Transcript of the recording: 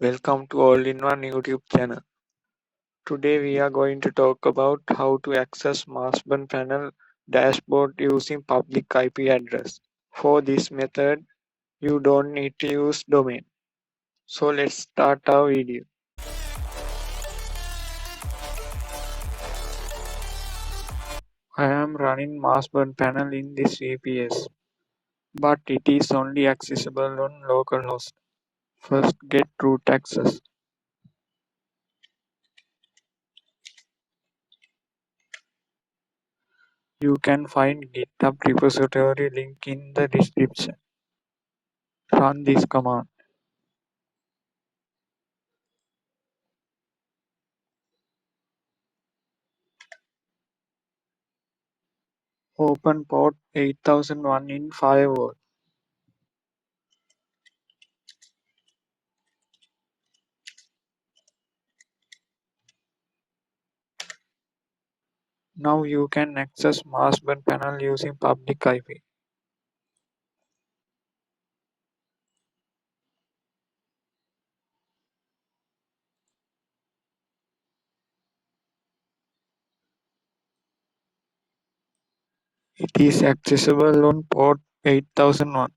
Welcome to All-in-One YouTube channel. Today we are going to talk about how to access Mastban panel dashboard using public IP address. For this method, you don't need to use domain. So let's start our video. I am running Mastban panel in this VPS, but it is only accessible on localhost. First, get root access. You can find GitHub repository link in the description. Run this command. Open port 8001 in firewall. Now you can access Mastban panel using public IP. It is accessible on port 8001.